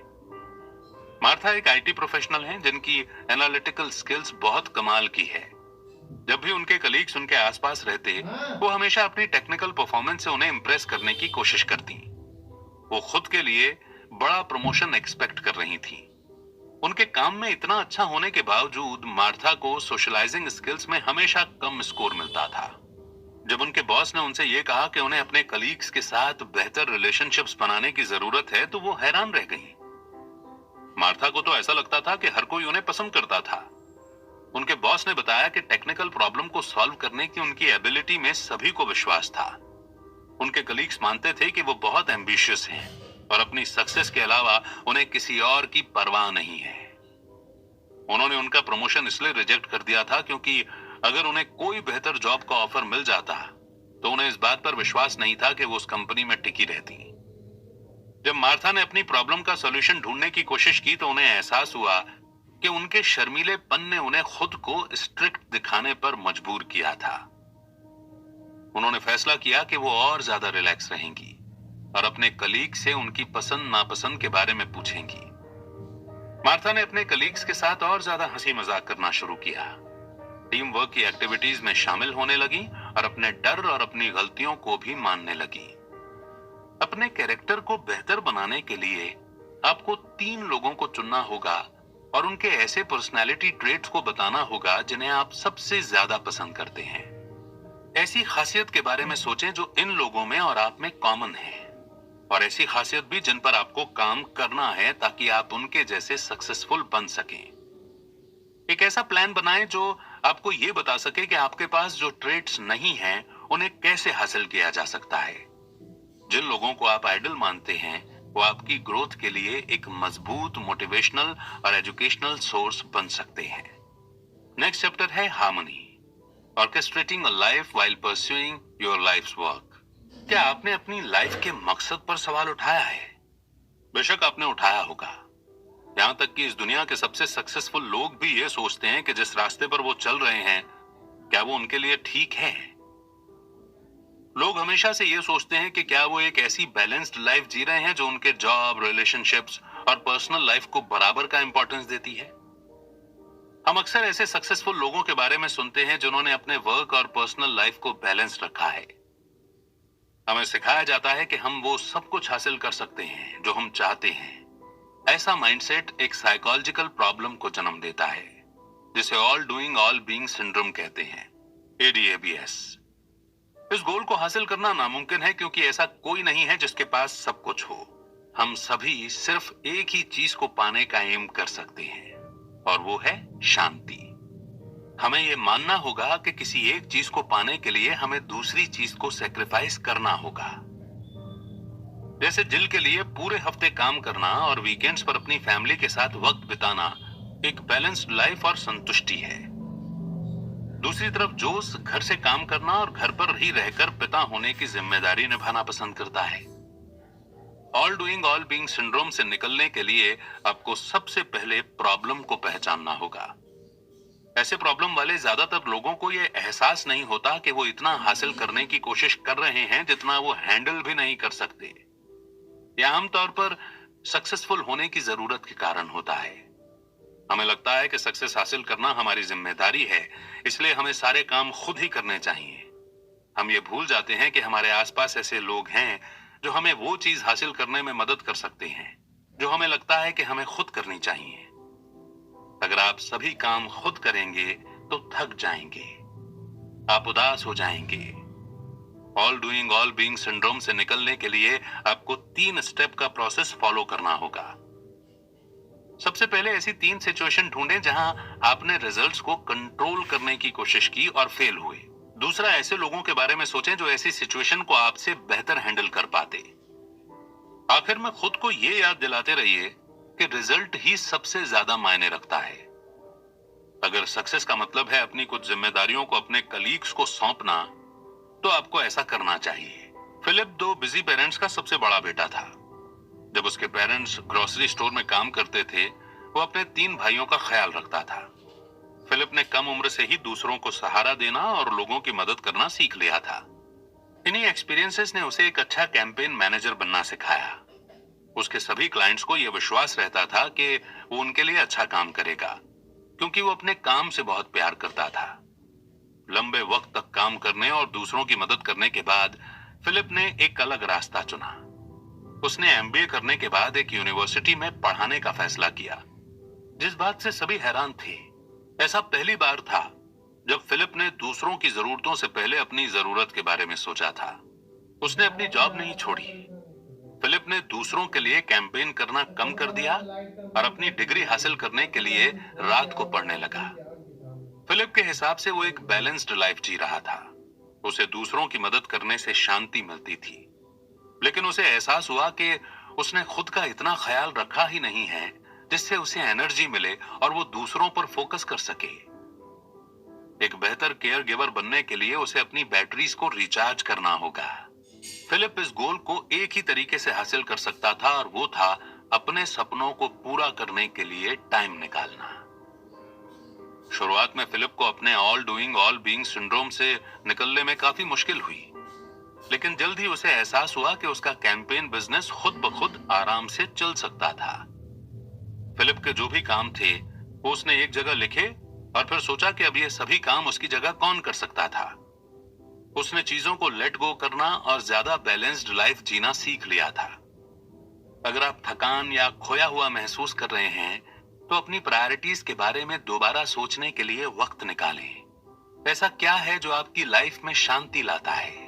मार्था एक आईटी प्रोफेशनल हैं जिनकी एनालिटिकल स्किल्स बहुत कमाल की है। जब भी उनके कलीग्स उनके आसपास रहते, वो हमेशा अपनी टेक्निकल परफॉर्मेंस से उन्हें इंप्रेस करने की कोशिश करती। वो खुद के लिए बड़ा प्रमोशन एक्सपेक्ट कर रही थी। उनके काम में इतना अच्छा होने के बावजूद मार्था को सोशलाइजिंग स्किल्स में हमेशा कम स्कोर मिलता था। जब उनके बॉस ने उनसे यह कहा कि उन्हें अपने कलीग्स के साथ बेहतर रिलेशनशिप्स बनाने की जरूरत है तो वो हैरान रह गई। मार्था को तो ऐसा लगता था कि हर कोई उन्हें पसंद करता था। उनके बॉस ने बताया कि टेक्निकल प्रॉब्लम को सॉल्व करने की उनकी एबिलिटी में सभी को विश्वास था। उनके कलीग्स मानते थे कि वो बहुत एम्बिशियस हैं और अपनी सक्सेस के अलावा उन्हें किसी और की परवाह नहीं है। उन्होंने उनका प्रमोशन इसलिए रिजेक्ट कर दिया था क्योंकि अगर उन्हें कोई बेहतर जॉब का ऑफर मिल जाता तो उन्हें इस बात पर विश्वास नहीं था कि वो उस कंपनी में टिकी रहती। जब मार्था ने अपनी प्रॉब्लम का सॉल्यूशन ढूंढने की कोशिश की तो उन्हें एहसास हुआ कि उनके शर्मीलेपन ने उन्हें खुद को स्ट्रिक्ट दिखाने पर मजबूर किया था। उन्होंने फैसला किया कि वो और ज्यादा रिलैक्स रहेंगी और अपने कलीग से उनकी पसंद नापसंद के बारे में पूछेंगी। मार्था ने अपने कलीग्स के साथ और ज्यादा हंसी मजाक करना शुरू किया, टीम वर्क की एक्टिविटीज में शामिल होने लगी और अपने डर और अपनी गलतियों को भी मानने लगी। अपने कैरेक्टर को बेहतर बनाने के लिए आपको 3 लोगों को चुनना होगा और उनके ऐसे पर्सनैलिटी ट्रेट्स को बताना होगा जिन्हें आप सबसे ज्यादा पसंद करते हैं। ऐसी खासियत के बारे में सोचें जो इन लोगों में और आप में कॉमन है, और ऐसी खासियत भी जिन पर आपको काम करना है ताकि आप उनके जैसे सक्सेसफुल बन सकें। एक ऐसा प्लान बनाएं जो आपको यह बता सके कि आपके पास जो ट्रेट्स नहीं हैं उन्हें कैसे हासिल किया जा सकता है। जिन लोगों को आप आइडल मानते हैं वो आपकी ग्रोथ के लिए एक मजबूत मोटिवेशनल और एजुकेशनल सोर्स बन सकते हैं। नेक्स्ट चैप्टर है harmony, orchestrating a life while pursuing your life's work. क्या आपने अपनी लाइफ के मकसद पर सवाल उठाया है? बेशक आपने उठाया होगा। यहां तक कि इस दुनिया के सबसे सक्सेसफुल लोग भी ये सोचते हैं कि जिस रास्ते पर वो चल रहे हैं क्या वो उनके लिए ठीक है। लोग हमेशा से ये सोचते हैं कि क्या वो एक ऐसी बैलेंस्ड लाइफ जी रहे हैं जो उनके जॉब, रिलेशनशिप्स और पर्सनल लाइफ को बराबर का इंपॉर्टेंस देती है। हम अक्सर ऐसे सक्सेसफुल लोगों के बारे में सुनते हैं जिन्होंने अपने वर्क और पर्सनल लाइफ को बैलेंस रखा है। हमें सिखाया जाता है कि हम वो सब कुछ हासिल कर सकते हैं जो हम चाहते हैं। ऐसा माइंडसेट एक साइकोलॉजिकल प्रॉब्लम को जन्म देता है जिसे all doing all being syndrome कहते हैं, ADABS। इस गोल को हासिल करना नामुमकिन है क्योंकि ऐसा कोई नहीं है जिसके पास सब कुछ हो। हम सभी सिर्फ एक ही चीज को पाने का एम कर सकते हैं। और वो है शांति। हमें ये मानना होगा कि किसी एक चीज को पाने के लिए हमें दूसरी चीज को सेक्रीफाइस करना होगा। जैसे जिल के लिए पूरे हफ्ते काम करना और वीकेंड्स पर अपनी फैमिली के साथ वक्त बिताना एक बैलेंस्ड लाइफ और संतुष्टि है। दूसरी तरफ जोश घर से काम करना और घर पर ही रहकर पिता होने की जिम्मेदारी निभाना पसंद करता है। All doing all being syndrome से निकलने के लिए आपको सबसे पहले प्रॉब्लम को पहचानना होगा। ऐसे प्रॉब्लम वाले ज्यादातर लोगों को यह एहसास नहीं होता कि वो इतना हासिल करने की कोशिश कर रहे हैं जितना वो हैंडल भी नहीं कर सकते। यह आमतौर पर सक्सेसफुल होने की जरूरत के कारण होता है। हमें लगता है कि सक्सेस हासिल करना हमारी जिम्मेदारी है, इसलिए हमें सारे काम खुद ही करने चाहिए। हम ये भूल जाते हैं कि हमारे आसपास ऐसे लोग हैं जो हमें वो चीज हासिल करने में मदद कर सकते हैं जो हमें लगता है कि हमें खुद करनी चाहिए। अगर आप सभी काम खुद करेंगे तो थक जाएंगे, आप उदास हो जाएंगे। All doing all being syndrome से निकलने के लिए आपको 3 स्टेप का प्रोसेस फॉलो करना होगा। सबसे पहले ऐसी 3 सिचुएशन ढूंढें जहां आपने रिजल्ट्स को कंट्रोल करने की कोशिश की और फेल हुए। दूसरा, ऐसे लोगों के बारे में सोचें जो ऐसी सिचुएशन को आपसे बेहतर हैंडल कर पाते। आखिर में खुद को यह याद दिलाते रहिए कि रिजल्ट ही सबसे ज्यादा मायने रखता है। अगर सक्सेस का मतलब है अपनी कुछ जिम्मेदारियों को अपने कलीग्स को सौंपना, तो आपको ऐसा करना चाहिए। फिलिप 2 बिजी पेरेंट्स का सबसे बड़ा बेटा था। जब उसके पेरेंट्स ग्रोसरी स्टोर में काम करते थे, वो अपने 3 भाइयों का ख्याल रखता था। फिलिप ने कम उम्र से ही दूसरों को सहारा देना और लोगों की मदद करना सीख लिया था। इन्हीं एक्सपीरियंसेस ने उसे एक अच्छा कैंपेन मैनेजर बनना सिखाया। उसके सभी क्लाइंट्स को यह विश्वास रहता था कि वो उनके लिए अच्छा काम करेगा, क्योंकि वो अपने काम से बहुत प्यार करता था। लंबे वक्त तक काम करने और दूसरों की मदद करने के बाद फिलिप ने एक अलग रास्ता चुना। उसने एमबीए करने के बाद एक यूनिवर्सिटी में पढ़ाने का फैसला किया। जिस बात से सभी हैरान थे, ऐसा पहली बार था जब फिलिप ने दूसरों की जरूरतों से पहले अपनी जरूरत के बारे में सोचा था। उसने अपनी जॉब नहीं छोड़ी। फिलिप ने दूसरों के लिए कैंपेन करना कम कर दिया और अपनी डिग्री हासिल करने के लिए रात को पढ़ने लगा। फिलिप के हिसाब से वो एक बैलेंस्ड लाइफ जी रहा था। उसे दूसरों की मदद करने से शांति मिलती थी, लेकिन उसे एहसास हुआ कि उसने खुद का इतना ख्याल रखा ही नहीं है जिससे उसे एनर्जी मिले और वो दूसरों पर फोकस कर सके। एक बेहतर केयर गिवर बनने के लिए उसे अपनी बैटरीज को रिचार्ज करना होगा। फिलिप इस गोल को एक ही तरीके से हासिल कर सकता था, और वो था अपने सपनों को पूरा करने के लिए टाइम निकालना। शुरुआत में फिलिप को अपने all doing all being syndrome से निकलने में काफी मुश्किल हुई, लेकिन जल्द ही उसे एहसास हुआ कि उसका कैंपेन बिजनेस खुद ब खुद आराम से चल सकता था। फिलिप के जो भी काम थे वो उसने एक जगह लिखे और फिर सोचा कि अब ये सभी काम उसकी जगह कौन कर सकता था। उसने चीजों को लेट गो करना और ज्यादा बैलेंस्ड लाइफ जीना सीख लिया था। अगर आप थकान या खोया हुआ महसूस कर रहे हैं तो अपनी प्रायोरिटीज के बारे में दोबारा सोचने के लिए वक्त निकालें। ऐसा क्या है जो आपकी लाइफ में शांति लाता है?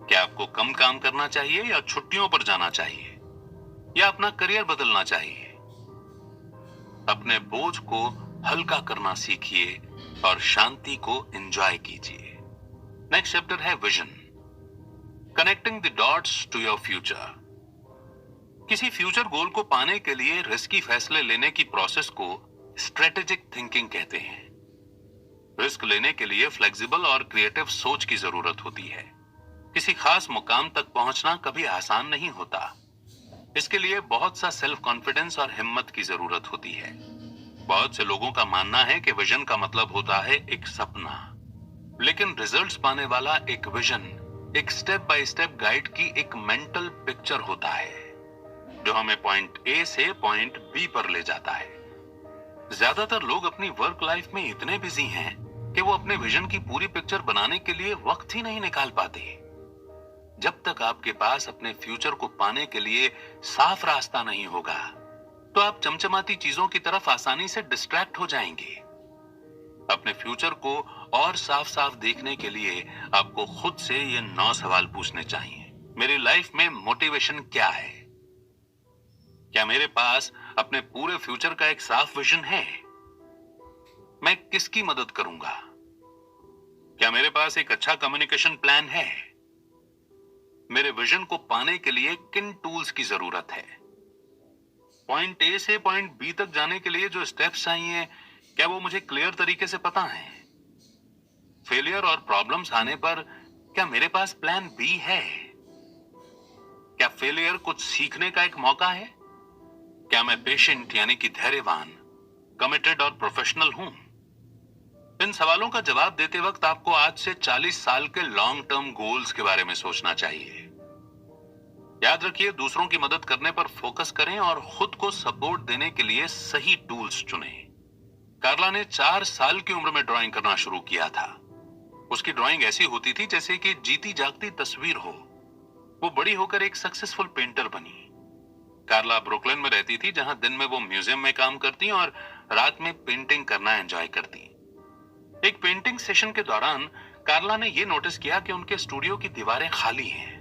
क्या आपको कम काम करना चाहिए या छुट्टियों पर जाना चाहिए या अपना करियर बदलना चाहिए? अपने बोझ को हल्का करना सीखिए और शांति को एंजॉय कीजिए। नेक्स्ट चैप्टर है vision, connecting the dots to your future. किसी फ्यूचर गोल को पाने के लिए रिस्की फैसले लेने की प्रोसेस को स्ट्रेटेजिक थिंकिंग कहते हैं। रिस्क लेने के लिए फ्लेक्सिबल और क्रिएटिव सोच की जरूरत होती है। किसी खास मुकाम तक पहुंचना कभी आसान नहीं होता। इसके लिए बहुत सा सेल्फ कॉन्फिडेंस और हिम्मत की जरूरत होती है। बहुत से लोगों का मानना है कि विजन का मतलब होता है एक सपना, लेकिन रिजल्ट्स पाने वाला एक विजन एक स्टेप बाय स्टेप गाइड की एक मेंटल पिक्चर होता है जो हमें पॉइंट ए से पॉइंट बी पर ले जाता है। ज्यादातर लोग अपनी वर्क लाइफ में इतने बिजी हैं कि वो अपने विजन की पूरी पिक्चर बनाने के लिए वक्त ही नहीं निकाल पाते। जब तक आपके पास अपने फ्यूचर को पाने के लिए साफ रास्ता नहीं होगा तो आप चमचमाती चीजों की तरफ आसानी से डिस्ट्रैक्ट हो जाएंगे। अपने फ्यूचर को और साफ साफ देखने के लिए आपको खुद से ये 9 सवाल पूछने चाहिए। मेरी लाइफ में मोटिवेशन क्या है? क्या मेरे पास अपने पूरे फ्यूचर का एक साफ विजन है? मैं किसकी मदद करूंगा? क्या मेरे पास एक अच्छा कम्युनिकेशन प्लान है? मेरे विजन को पाने के लिए किन टूल्स की जरूरत है? पॉइंट ए से पॉइंट बी तक जाने के लिए जो स्टेप्स चाहिए, क्या वो मुझे क्लियर तरीके से पता है? फेलियर और प्रॉब्लम्स आने पर क्या मेरे पास प्लान बी है? क्या फेलियर कुछ सीखने का एक मौका है? क्या मैं पेशेंट यानी कि धैर्यवान, कमिटेड और प्रोफेशनल हूं? इन सवालों का जवाब देते वक्त आपको आज से 40 साल के लॉन्ग टर्म गोल्स के बारे में सोचना चाहिए। याद रखिए, दूसरों की मदद करने पर फोकस करें और खुद को सपोर्ट देने के लिए सही टूल्स चुनें। कार्ला ने 4 साल की उम्र में ड्राइंग करना शुरू किया था। उसकी ड्राइंग ऐसी होती थी जैसे कि जीती जागती तस्वीर हो। वो बड़ी होकर एक सक्सेसफुल पेंटर बनी। कार्ला ब्रुकलिन में रहती थी, जहां दिन में वो म्यूजियम में काम करती और रात में पेंटिंग करना एंजॉय करती। एक पेंटिंग सेशन के दौरान कार्ला ने यह नोटिस किया कि उनके स्टूडियो की दीवारें खाली हैं।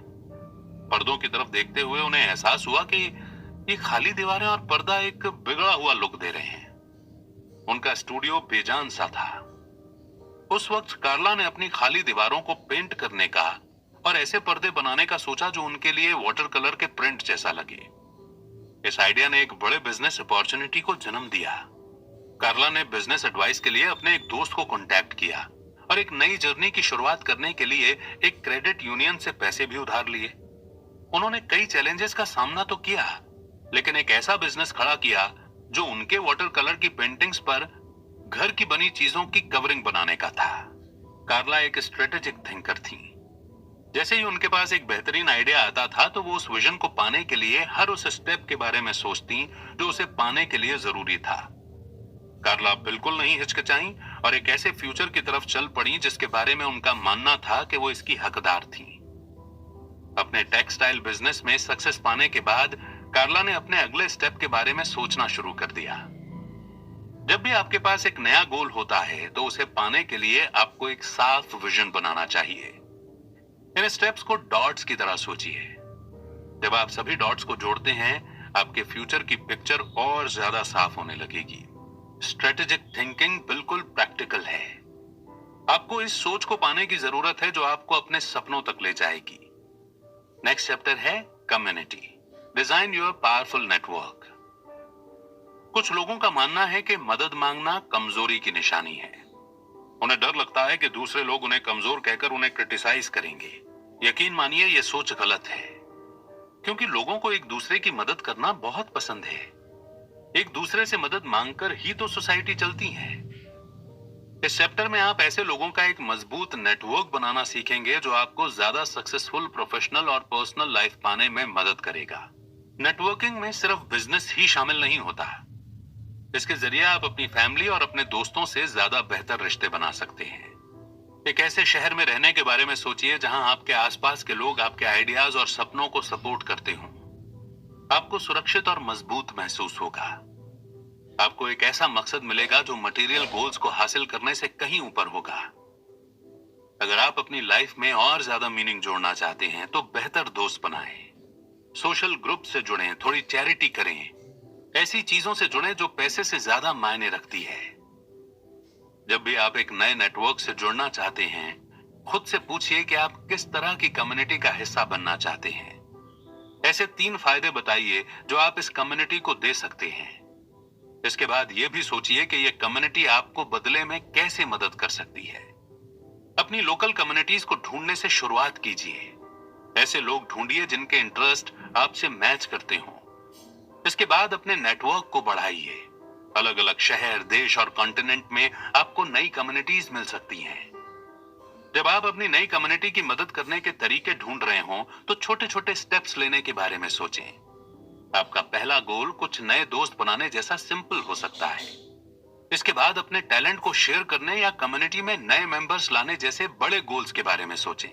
पर्दों की तरफ देखते हुए उन्हें एहसास हुआ कि ये खाली दीवारें और पर्दा एक बिगड़ा हुआ लुक दे रहे हैं। उनका स्टूडियो बेजान सा था। उस वक्त कार्ला ने अपनी खाली दीवारों को पेंट करने का और ऐसे पर्दे बनाने का सोचा जो उनके लिए वाटर कलर के प्रिंट जैसा लगे। इस आइडिया ने एक बड़े बिजनेस अपॉर्चुनिटी को जन्म दिया। कार्ला ने बिजनेस एडवाइस के लिए अपने एक दोस्त को कांटेक्ट किया और एक नई जर्नी की शुरुआत करने के लिए एक क्रेडिट यूनियन से पैसे भी उधार लिए। उन्होंने कई चैलेंजेस का सामना तो किया, लेकिन एक ऐसा बिजनेस खड़ा किया जो उनके वाटर कलर की पेंटिंग्स पर घर की बनी चीजों की कवरिंग बनाने का था। कार्ला एक स्ट्रेटेजिक थिंकर थी। जैसे ही उनके पास एक बेहतरीन आइडिया आता था तो वो उस विजन को पाने के लिए हर उस स्टेप के बारे में सोचती जो उसे पाने के लिए जरूरी था। कार्ला बिल्कुल नहीं हिचकिचाई और एक ऐसे फ्यूचर की तरफ चल पड़ी जिसके बारे में उनका मानना था कि वो इसकी हकदार थी। अपने टेक्सटाइल बिजनेस में सक्सेस पाने के बाद कार्ला ने अपने अगले स्टेप के बारे में सोचना शुरू कर दिया। जब भी आपके पास एक नया गोल होता है तो उसे पाने के लिए आपको एक साफ विजन बनाना चाहिए। इन स्टेप्स को डॉट्स की तरह सोचिए। जब आप सभी डॉट्स को जोड़ते हैं, आपके फ्यूचर की पिक्चर और ज्यादा साफ होने लगेगी। स्ट्रेटेजिक थिंकिंग बिल्कुल प्रैक्टिकल है। आपको इस सोच को पाने की जरूरत है जो आपको अपने सपनों तक ले जाएगी। नेक्स्ट चैप्टर है community. Design your powerful network. कुछ लोगों का मानना है कि मदद मांगना कमजोरी की निशानी है। उन्हें डर लगता है कि दूसरे लोग उन्हें कमजोर कहकर उन्हें क्रिटिसाइज करेंगे। यकीन मानिए, यह सोच गलत है, क्योंकि लोगों को एक दूसरे की मदद करना बहुत पसंद है। एक दूसरे से मदद मांगकर ही तो सोसाइटी चलती है। इस चैप्टर में आप ऐसे लोगों का एक मजबूत नेटवर्क बनाना सीखेंगे जो आपको ज्यादा सक्सेसफुल प्रोफेशनल और पर्सनल लाइफ पाने में मदद करेगा। नेटवर्किंग में सिर्फ बिजनेस ही शामिल नहीं होता। इसके जरिए आप अपनी फैमिली और अपने दोस्तों से ज्यादा बेहतर रिश्ते बना सकते हैं। एक ऐसे शहर में रहने के बारे में सोचिए जहां आपके आसपास के लोग आपके आइडियाज और सपनों को सपोर्ट करते हों। आपको सुरक्षित और मजबूत महसूस होगा। आपको एक ऐसा मकसद मिलेगा जो मटेरियल गोल्स को हासिल करने से कहीं ऊपर होगा। अगर आप अपनी लाइफ में और ज्यादा मीनिंग जोड़ना चाहते हैं तो बेहतर दोस्त बनाएं, सोशल ग्रुप से जुड़ें, थोड़ी चैरिटी करें, ऐसी चीजों से जुड़ें जो पैसे से ज्यादा मायने रखती है। जब भी आप एक नए नेटवर्क से जुड़ना चाहते हैं, खुद से पूछिए कि आप किस तरह की कम्युनिटी का हिस्सा बनना चाहते हैं। ऐसे 3 फायदे बताइए जो आप इस कम्युनिटी को दे सकते हैं। इसके बाद यह भी सोचिए कि यह कम्युनिटी आपको बदले में कैसे मदद कर सकती है। अपनी लोकल कम्युनिटीज को ढूंढने से शुरुआत कीजिए। ऐसे लोग ढूंढिए जिनके इंटरेस्ट आपसे मैच करते हों। इसके बाद अपने नेटवर्क को बढ़ाइए। अलग अलग शहर, देश और कॉन्टिनेंट में आपको नई कम्युनिटीज मिल सकती हैं। जब आप अपनी नई कम्युनिटी की मदद करने के तरीके ढूंढ रहे हों तो छोटे छोटे स्टेप्स लेने के बारे में सोचें। आपका पहला गोल कुछ नए दोस्त बनाने जैसा सिंपल हो सकता है। इसके बाद अपने टैलेंट को शेयर करने या कम्युनिटी में नए मेंबर्स लाने जैसे बड़े गोल्स के बारे में सोचें।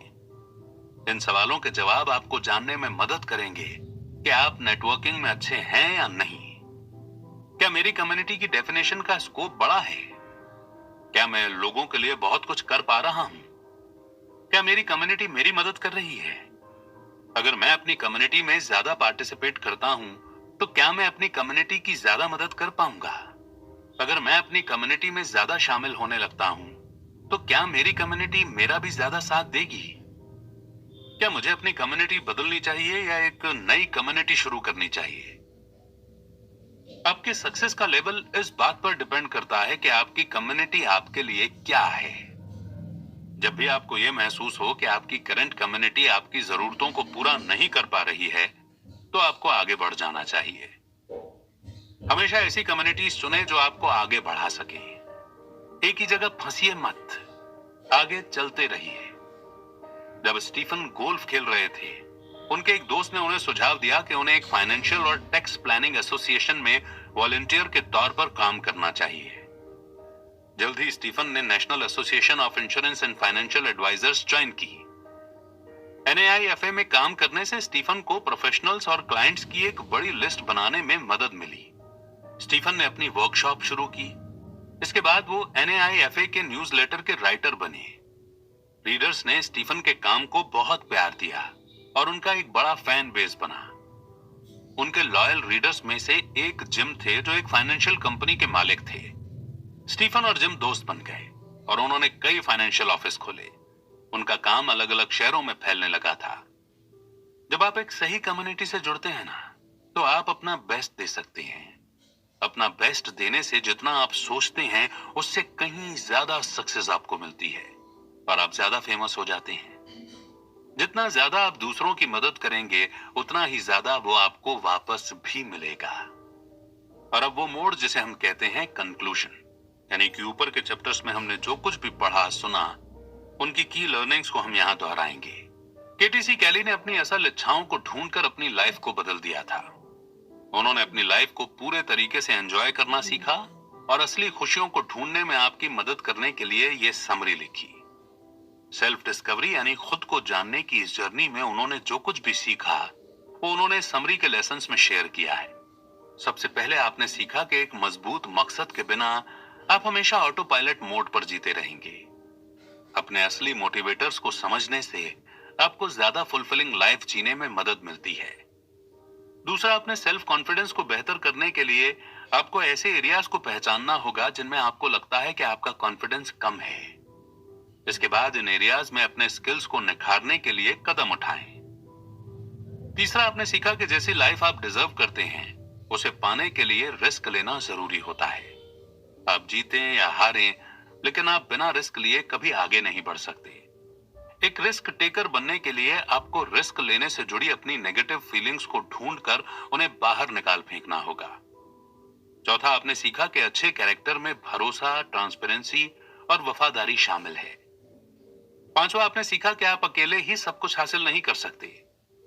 इन सवालों के जवाब आपको जानने में मदद करेंगे कि आप नेटवर्किंग में अच्छे हैं या नहीं। क्या मेरी कम्युनिटी की डेफिनेशन का स्कोप बड़ा है? क्या मैं लोगों के लिए बहुत कुछ कर पा रहा हूं? क्या मेरी कम्युनिटी मेरी मदद कर रही है? अगर मैं अपनी कम्युनिटी में ज्यादा पार्टिसिपेट करता हूं तो क्या मैं अपनी कम्युनिटी की ज्यादा मदद कर पाऊंगा? अगर मैं अपनी कम्युनिटी में ज्यादा शामिल होने लगता हूं, तो क्या मेरी कम्युनिटी मेरा भी ज्यादा साथ देगी? क्या मुझे अपनी कम्युनिटी बदलनी चाहिए या एक नई कम्युनिटी शुरू करनी चाहिए? आपके सक्सेस का लेवल इस बात पर डिपेंड करता है कि आपकी कम्युनिटी आपके लिए क्या है। जब भी आपको यह महसूस हो कि आपकी करंट कम्युनिटी आपकी जरूरतों को पूरा नहीं कर पा रही है, तो आपको आगे बढ़ जाना चाहिए। हमेशा ऐसी कम्युनिटीज चुनें जो आपको आगे बढ़ा सके। एक ही जगह फंसिए मत, आगे चलते रहिए। जब स्टीफन गोल्फ खेल रहे थे, उनके एक दोस्त ने उन्हें सुझाव दिया कि उन्हें एक फाइनेंशियल और टैक्स प्लानिंग एसोसिएशन में वॉलंटियर के तौर पर काम करना चाहिए। जल्द ही स्टीफन ने national association of insurance and financial advisors join की। एनएआईएफए में काम करने से स्टीफन को प्रोफेशनल्स और क्लाइंट्स की एक बड़ी लिस्ट बनाने में मदद मिली। स्टीफन ने अपनी वर्कशॉप शुरू की। इसके बाद वो एनएआईएफए के न्यूज़लेटर के राइटर बने। रीडर्स ने स्टीफन के काम को बहुत प्यार दिया और उनका एक बड़ा फैन बेस बना। उनके लॉयल रीडर्स में से एक जिम थे, जो एक फाइनेंशियल कंपनी के मालिक थे। स्टीफन और जिम दोस्त बन गए और उन्होंने कई फाइनेंशियल ऑफिस खोले। उनका काम अलग अलग शहरों में फैलने लगा था। जब आप एक सही कम्युनिटी से जुड़ते हैं ना, तो आप अपना बेस्ट दे सकते हैं। अपना बेस्ट देने से जितना आप सोचते हैं, उससे कहीं ज्यादा सक्सेस आपको मिलती है और आप ज्यादा फेमस हो जाते हैं। जितना ज्यादा आप दूसरों की मदद करेंगे, उतना ही ज्यादा वो आपको वापस भी मिलेगा। और अब वो मोड़ जिसे हम कहते हैं कंक्लूजन, यानी कि ऊपर के चैप्टर्स में हमने जो कुछ भी पढ़ा सुना, उनकी की लर्निंग्स को हम यहाँ दोहराएंगे। केटीसी कैली ने अपनी असल इच्छाओं को ढूंढकर अपनी लाइफ को बदल दिया था। उन्होंने अपनी लाइफ को पूरे तरीके से एंजॉय करना सीखा और असली खुशियों को ढूंढने में आपकी मदद करने के लिए यह समरी लिखी। सेल्फ डिस्कवरी यानी खुद को जानने की इस जर्नी में उन्होंने जो कुछ भी सीखा, वो उन्होंने समरी के लेसन्स में शेयर किया है। सबसे पहले आपने सीखा कि एक मजबूत मकसद के बिना आप हमेशा ऑटो पायलट मोड पर जीते रहेंगे। अपने असली मोटिवेटर्स को समझने से आपको ज्यादा फुलफिलिंग लाइफ जीने में मदद मिलती है। दूसरा, अपने सेल्फ कॉन्फिडेंस को बेहतर करने के लिए आपको ऐसे एरियाज को पहचानना होगा जिनमें आपको लगता है कि आपका कॉन्फिडेंस कम है। इसके बाद इन एरियाज में अपने स्किल्स को निखारने के लिए कदम उठाएं। तीसरा, आपने सीखा कि जैसी लाइफ आप डिजर्व करते हैं, उसे पाने के लिए रिस्क लेना जरूरी होता है। आप जीतें या हारें, लेकिन आप बिना रिस्क लिए कभी आगे नहीं बढ़ सकते। एक रिस्क टेकर बनने के लिए आपको रिस्क लेने से जुड़ी अपनी नेगेटिव फीलिंग्स को ढूंढकर उन्हें बाहर निकाल फेंकना होगा। चौथा, आपने सीखा कि अच्छे कैरेक्टर में भरोसा, ट्रांसपेरेंसी और वफादारी शामिल है। पांचवा, आपने सीखा कि आप अकेले ही सब कुछ हासिल नहीं कर सकते।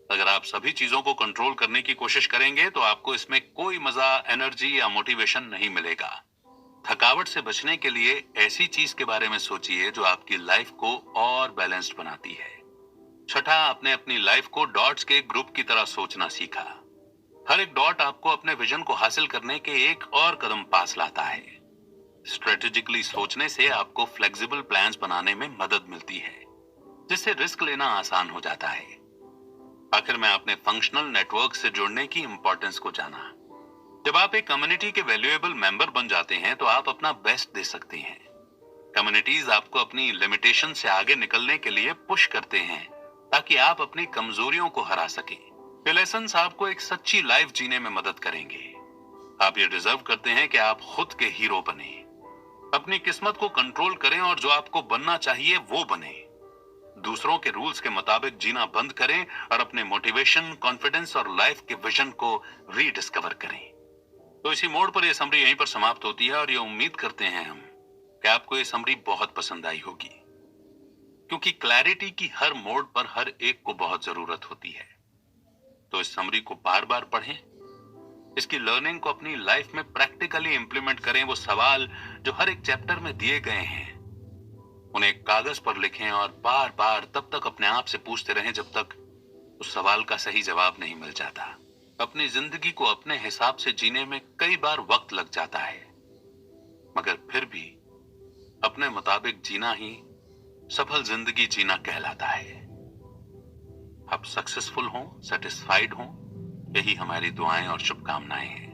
अगर आप सभी चीजों को कंट्रोल करने की कोशिश करेंगे, तो आपको इसमें कोई मजा, एनर्जी या मोटिवेशन नहीं मिलेगा। थकावट से बचने के लिए ऐसी चीज के बारे में सोचिए जो आपकी लाइफ को और बैलेंस्ड बनाती है। छठा, आपने अपनी लाइफ को डॉट्स के ग्रुप की तरह सोचना सीखा। हर एक डॉट आपको अपने विजन को हासिल करने के एक और कदम पास लाता है। स्ट्रेटेजिकली सोचने से आपको फ्लेक्सिबल प्लान्स बनाने में मदद मिलती है, जिससे रिस्क लेना आसान हो जाता है। आखिर में आपने फंक्शनल नेटवर्क से जुड़ने की इंपॉर्टेंस को जाना। जब आप एक कम्युनिटी के वैल्यूएबल मेंबर बन जाते हैं, तो आप अपना बेस्ट दे सकते हैं। कम्युनिटीज आपको अपनी लिमिटेशन से आगे निकलने के लिए पुश करते हैं, ताकि आप अपनी कमजोरियों को हरा सकें। ये लेसन्स आपको एक सच्ची लाइफ जीने में मदद करेंगे। आप ये डिजर्व करते हैं कि आप खुद के हीरो बने, अपनी किस्मत को कंट्रोल करें और जो आपको बनना चाहिए वो बने। दूसरों के रूल्स के मुताबिक जीना बंद करें और अपने मोटिवेशन, कॉन्फिडेंस और लाइफ के विजन को रीडिस्कवर करें। तो इसी मोड़ पर यह समरी यहीं पर समाप्त होती है और ये उम्मीद करते हैं हम कि आपको ये समरी बहुत पसंद आई होगी, क्योंकि क्लैरिटी की हर मोड़ पर हर एक को बहुत जरूरत होती है। तो इस समरी को बार बार पढ़ें, इसकी लर्निंग को अपनी लाइफ में प्रैक्टिकली इंप्लीमेंट करें। वो सवाल जो हर एक चैप्टर में दिए गए हैं, उन्हें कागज पर लिखें और बार बार तब तक अपने आप से पूछते रहें जब तक उस सवाल का सही जवाब नहीं मिल जाता। अपनी जिंदगी को अपने हिसाब से जीने में कई बार वक्त लग जाता है, मगर फिर भी अपने मुताबिक जीना ही सफल जिंदगी जीना कहलाता है। आप सक्सेसफुल हों, सेटिस्फाइड हों यही हमारी दुआएं और शुभकामनाएं हैं।